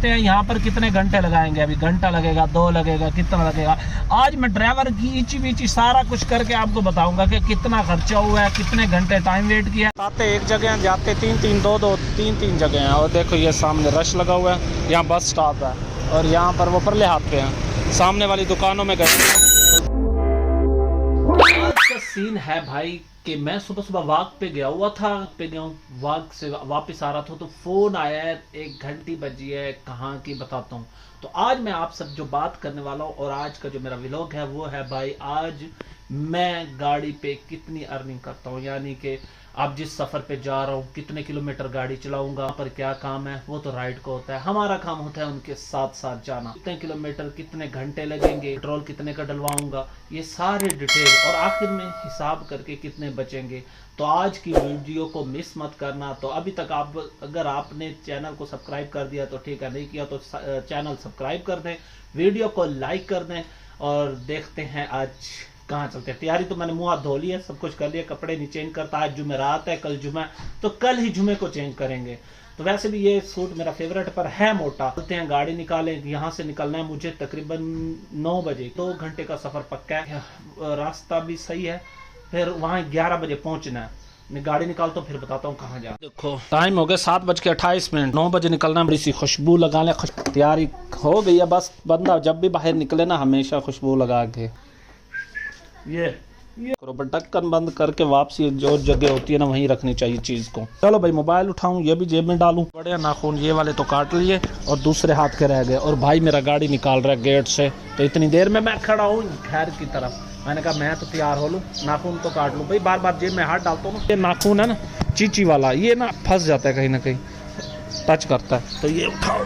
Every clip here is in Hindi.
देखते हैं यहाँ पर कितने घंटे लगाएंगे। अभी घंटा लगेगा, 2 लगेगा, कितना लगेगा। आज मैं ड्राइवर की इची बीची सारा कुछ करके आपको बताऊंगा कि कितना खर्चा हुआ है, कितने घंटे टाइम वेट किया। आते एक जगह जाते 3-3, 2-2, 3-3 जगह हैं। और देखो ये सामने रश लगा हुआ है, यहाँ बस स्टॉप है और यहाँ पर वो परले हाथ पे हैं, सामने वाली दुकानों में गए। आज का सीन है भाई कि मैं सुबह सुबह वॉक पे गया हुआ था, वॉक से वापस आ रहा था तो फोन आया है, 1 घंटी बजी है, कहाँ की बताता हूँ। तो आज मैं आप सब जो बात करने वाला हूँ और आज का जो मेरा व्लॉग है वो है भाई आज मैं गाड़ी पे कितनी अर्निंग करता हूँ, यानी कि आप जिस सफ़र पे जा रहा हूँ कितने किलोमीटर गाड़ी चलाऊंगा, पर क्या काम है वो तो राइड को होता है, हमारा काम होता है उनके साथ साथ जाना। कितने किलोमीटर कितने घंटे लगेंगे, पेट्रोल कितने का डलवाऊंगा, ये सारे डिटेल और आखिर में हिसाब करके कितने बचेंगे। तो आज की वीडियो को मिस मत करना। तो अभी तक आप अगर आपने चैनल को सब्सक्राइब कर दिया तो ठीक है, नहीं किया तो चैनल सब्सक्राइब कर दें, वीडियो को लाइक कर दें और देखते हैं आज कहाँ चलते हैं। तैयारी तो मैंने मुंह हाथ धो लिया, सब कुछ कर लिया, कपड़े नहीं चेंज करता। आज जुमेरात है, कल जुमा, तो कल ही जुमे को चेंज करेंगे। तो वैसे भी ये सूट मेरा फेवरेट पर है मोटा। चलते हैं, गाड़ी निकालें। यहाँ से निकलना है मुझे तकरीबन 9 बजे, 2 घंटे का सफर पक्का है, रास्ता भी सही है, फिर वहाँ 11 बजे पहुँचना है। मैं गाड़ी निकालता हूँ फिर बताता हूँ कहाँ जा। देखो टाइम हो गया 7:28, 9 बजे निकलना। बड़ी सी खुशबू लगा ले, तैयारी हो गई है। बस बंदा जब भी बाहर निकले ना हमेशा खुशबू लगा के ये ढक्कन बंद करके वापसी जो जगह होती है ना वहीं रखनी चाहिए चीज को। चलो भाई मोबाइल उठाऊं, ये भी जेब में डालूं। बड़े नाखून ये वाले तो काट लिए और दूसरे हाथ के रह गए और भाई मेरा गाड़ी निकाल रहा है गेट से। तो इतनी देर में मैं खड़ा हूँ खैर की तरफ, मैंने कहा मैं तो तैयार हो लूँ, नाखून तो काट लूँ भाई। बार बार जेब में हाथ डालता हूँ, ये नाखून है ना चीची वाला, ये ना फंस जाता है कहीं ना कहीं, टच करता है। तो ये उठाओ,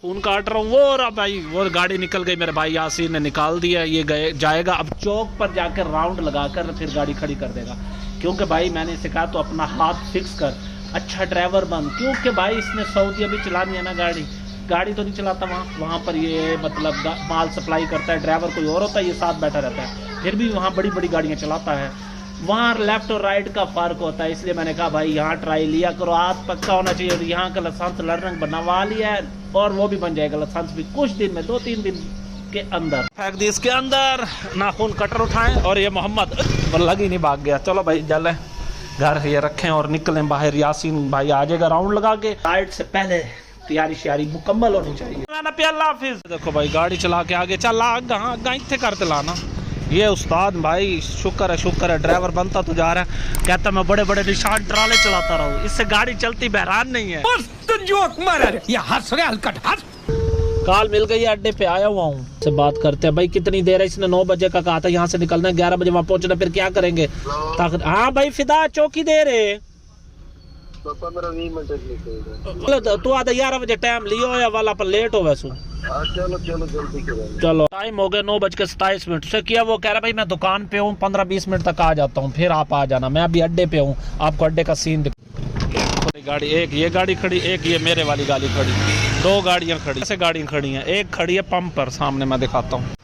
खून काट रहा हूँ। वो रहा भाई, वो गाड़ी निकल गई, मेरे भाई यासीन ने निकाल दिया। ये गए जाएगा अब चौक पर जाकर राउंड लगाकर फिर गाड़ी खड़ी कर देगा, क्योंकि भाई मैंने इसे कहा तो अपना हाथ फिक्स कर, अच्छा ड्राइवर बन। क्योंकि भाई इसने सऊदी अभी चलानी है ना गाड़ी तो नहीं चलाता वहाँ पर, ये मतलब माल सप्लाई करता है, ड्राइवर कोई और होता है, ये साथ बैठा रहता है, फिर भी वहाँ बड़ी बड़ी गाड़ियाँ चलाता है। वहाँ लेफ्ट और राइट का फर्क होता है, इसलिए मैंने कहा भाई यहाँ ट्राई लिया करो, हाथ पक्का होना चाहिए। और यहाँ का लाइसेंस लर्निंग बनवा लिया है और वो भी बन जाएगा लाइसेंस भी कुछ दिन में, 2-3 दिन के अंदर। फेंक दी इसके अंदर, नाखून कटर उठाएं और ये मोहम्मद लग ही नहीं, भाग गया। चलो भाई जलें घर ये रखें और निकलें बाहर। यासीन भाई आ जाएगा राउंड लगा के, राइड से पहले तैयारी श्यारी मुकम्मल होनी चाहिए। अल्लाह हाफिज़। देखो भाई गाड़ी चला के आगे चल इतने करते लाना। ये उस्ताद भाई शुक्र है ड्राइवर बनता तो जा रहा है, कहता मैं बड़े बड़े निशान ट्राले चलाता रहूं, इससे गाड़ी चलती बहरान नहीं है। काल मिल गई, अड्डे पे आया हुआ हूँ से बात करते हैं। भाई कितनी देर है, इसने 9 बजे का कहा था यहाँ से निकलना है, 11 बजे वहाँ पहुँचना, फिर क्या करेंगे। हाँ भाई फिदा चौकी दे रहे तो 15-20 मिनट तू आता 11 बजे टाइम लियो या वाला पर लेट हो वैसे। चलो जल्दी करेंगे। चलो टाइम हो गया 9:27 से किया। वो कह रहा भाई मैं दुकान पे हूँ, 15-20 मिनट तक आ जाता हूँ, फिर आप आ जाना। मैं अभी अड्डे पे हूँ, आपको अड्डे का सीन गाड़ी, एक ये गाड़ी खड़ी, एक ये मेरे वाली गाड़ी खड़ी, 2 गाड़ियाँ खड़ी, ऐसे गाड़ियाँ खड़ी हैं। एक खड़ी है पंप पर सामने, मैं दिखाता हूँ,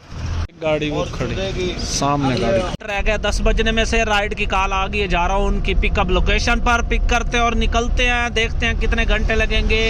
गाड़ी वो खड़ी सामने गाड़ी रह गया। 10 बजने में से राइड की कॉल आ गई है, जा रहा हूँ उनकी पिकअप लोकेशन पर, पिक करते हैं और निकलते हैं। देखते हैं कितने घंटे लगेंगे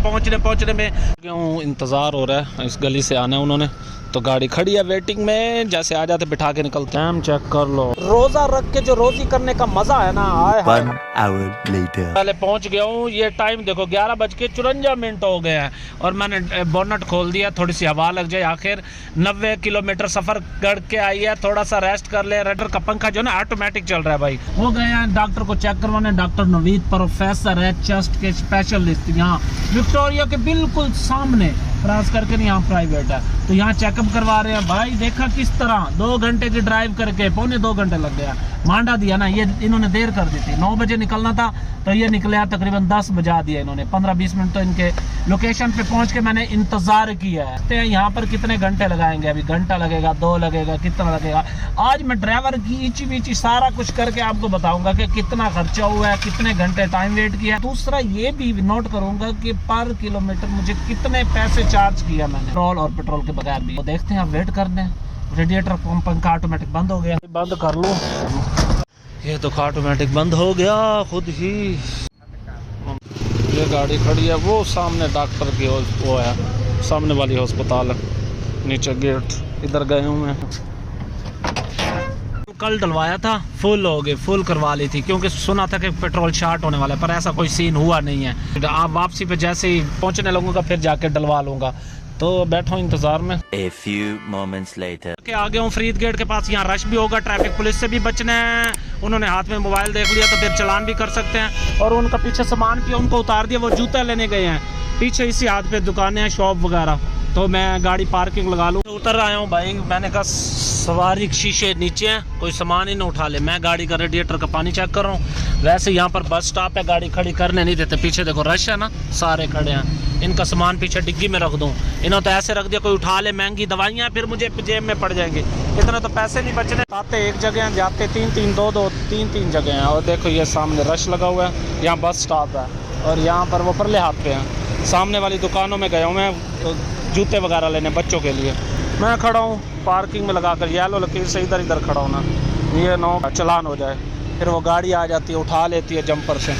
पहुँचने में। क्यों इंतज़ार हो रहा है, इस गली से आना है उन्होंने, तो गाड़ी खड़ी है वेटिंग में, जैसे आ जाते बिठा के निकलते हैं। चेक कर लो, रोजा रख के जो रोजी करने का मजा है ना। 1 hour later पहले पहुंच गया हूँ। ये टाइम देखो 11:54 हो गए हैं और मैंने बोनट खोल दिया, थोड़ी सी हवा लग जाए। आखिर 90 किलोमीटर सफर करके आई है, थोड़ा सा रेस्ट कर ले। रेडर का पंखा जो ना ऑटोमेटिक चल रहा है भाई। वो गए हैं डॉक्टर को चेक करवाने, डॉक्टर नवीद प्रोफेसर है, चेस्ट के स्पेशलिस्ट, यहाँ विक्टोरिया के बिल्कुल सामने, क्रॉस करके नहीं, यहाँ प्राइवेट है, तो यहाँ चेकअप करवा रहे हैं। भाई देखा किस तरह 2 घंटे की ड्राइव करके 2.25 घंटे लग गया। मांडा दिया ना, ये इन्होंने देर कर दी थी, 9 बजे निकलना था तो ये निकले तकरीबन 10 बजा दिया इन्होंने। 15-20 मिनट तो इनके लोकेशन पे पहुंच के मैंने इंतजार किया है। यहाँ पर कितने घंटे लगाएंगे, अभी घंटा लगेगा, 2 लगेगा, कितना लगेगा। आज मैं ड्राइवर की इची बीची सारा कुछ करके आपको बताऊंगा कि कितना खर्चा हुआ है, कितने घंटे टाइम वेट किया। दूसरा ये भी नोट करूंगा कि पर किलोमीटर मुझे कितने पैसे चार्ज किया मैंने, पेट्रोल और पेट्रोल के बगैर भी। तो देखते हैं, आप वेट कर दें। रेडिएटर पंखा ऑटोमेटिक बंद हो गया, बंद कर लूँ। ये तो ऑटोमेटिक बंद हो गया खुद ही। ये गाड़ी खड़ी है, वो सामने डॉक्टर की वो है, सामने वाली अस्पताल है, नीचे गेट, इधर गए हुए हैं। कल डलवाया था, फुल हो गए, फुल करवा ली थी क्योंकि सुना था कि पेट्रोल शार्ट होने वाला है, पर ऐसा कोई सीन हुआ नहीं है। आप वापसी पे जैसे ही पहुंचने लगूंगा फिर जाके डलवा लूंगा, तो बैठो इंतजार में। A few moments later. के आगे हूँ फरीद गेट के पास, यहाँ रश भी होगा, ट्रैफिक पुलिस से भी बचना है। उन्होंने हाथ में मोबाइल देख लिया तो फिर चलान भी कर सकते हैं। और उनका पीछे सामान भी उनको उतार दिया, वो जूता लेने गए हैं, पीछे इसी हाथ पे दुकानें हैं, शॉप वगैरह। तो मैं गाड़ी पार्किंग लगा लूँ, उतर आया हूँ भाई। मैंने कहा सवारी के शीशे नीचे हैं, कोई सामान ही ना उठा ले। मैं गाड़ी का रेडिएटर का पानी चेक कर रहा हूँ। वैसे यहाँ पर बस स्टॉप है, गाड़ी खड़ी करने नहीं देते। पीछे देखो रश है ना, सारे खड़े हैं। इनका सामान पीछे डिग्गी में रख दूँ, इन्होंने तो ऐसे रख दिया कोई उठा ले। महंगी दवाइयाँ फिर मुझे जेब में पड़ जाएंगी, इतना तो पैसे नहीं बचने। आते एक जगह हैं, जाते तीन जगह हैं। और देखो ये सामने रश लगा हुआ है, यहाँ बस स्टॉप है। और यहाँ पर वो परले हाथ पे हैं, सामने वाली दुकानों में गया हूँ मैं जूते वगैरह लेने बच्चों के लिए। मैं खड़ा हूँ पार्किंग में लगाकर, येलो लकीर से इधर इधर खड़ा हूँ ना, ये नो चलान हो जाए। फिर वो गाड़ी आ जाती है, उठा लेती है जंपर से,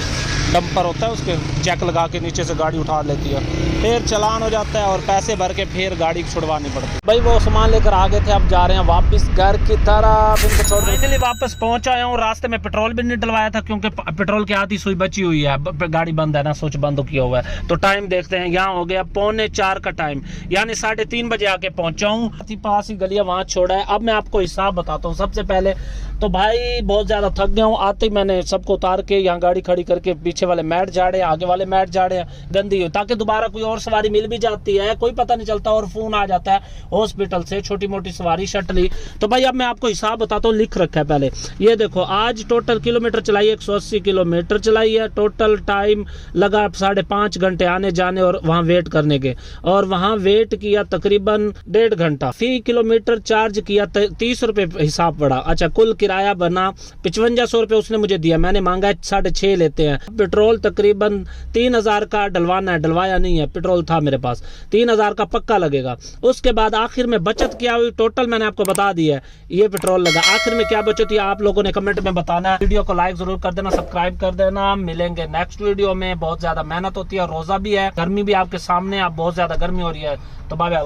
डंपर होता है उसके, चेक लगा के नीचे से गाड़ी उठा लेती है, फिर चलान हो जाता है और पैसे भर के फिर गाड़ी छुड़वानी पड़ती है। भाई वो सामान लेकर आ गए थे, अब जा रहे हैं वापस घर की तरफ। इनको छोड़ फाइनली वापस पहुंच आया हूँ। रास्ते में पेट्रोल भी नहीं डलवाया था क्योंकि पेट्रोल की आधी सुई बची हुई है, गाड़ी बंद है ना, स्विच बंद किया हुआ है। तो टाइम देखते हैं, यहाँ हो गया 3:45 का टाइम, यानी 3:30 बजे आके पहुंचा हूँ। पास ही गलियां वहां छोड़ा है। अब मैं आपको हिसाब बताता हूँ। सबसे पहले तो भाई बहुत ज्यादा थक गया हूँ, आते ही मैंने सबको उतार के यहाँ गाड़ी खड़ी करके पीछे वाले मैट झाड़े, आगे वाले मैट झाड़े गंदी हो, ताकि दोबारा कोई और सवारी मिल भी जाती है, कोई पता नहीं चलता। और फोन आ जाता है हॉस्पिटल से, छोटी मोटी सवारी शटली। तो भाई अब मैं आपको हिसाब बताता हूँ, लिख रखा है पहले। ये देखो आज टोटल किलोमीटर चलाई 180 किलोमीटर चलाई है। टोटल टाइम लगा 5.5 घंटे आने जाने और वहाँ वेट करने के, और वहाँ वेट किया तकरीबन 1.5 घंटा। फी किलोमीटर चार्ज किया 30 रुपए हिसाब पड़ा। अच्छा कुल किराया बना 5500 रुपए उसने मुझे दिया, मैंने मांगा है 6.5 लेते हैं। पेट्रोल तकरीबन 3000 का डलवाना है, डलवाया नहीं है, पेट्रोल था मेरे पास, 3000 का पक्का लगेगा। उसके बाद आखिर में बचत क्या हुई टोटल मैंने आपको बता दिया है, ये पेट्रोल लगा। आखिर में क्या बचत हुई आप लोगों ने कमेंट में बताना है। वीडियो को लाइक जरूर कर देना, सब्सक्राइब कर देना। मिलेंगे नेक्स्ट वीडियो में। बहुत ज्यादा मेहनत होती है, रोजा भी है, गर्मी भी आपके सामने, आप बहुत ज्यादा गर्मी हो रही है। तो बाय बाय।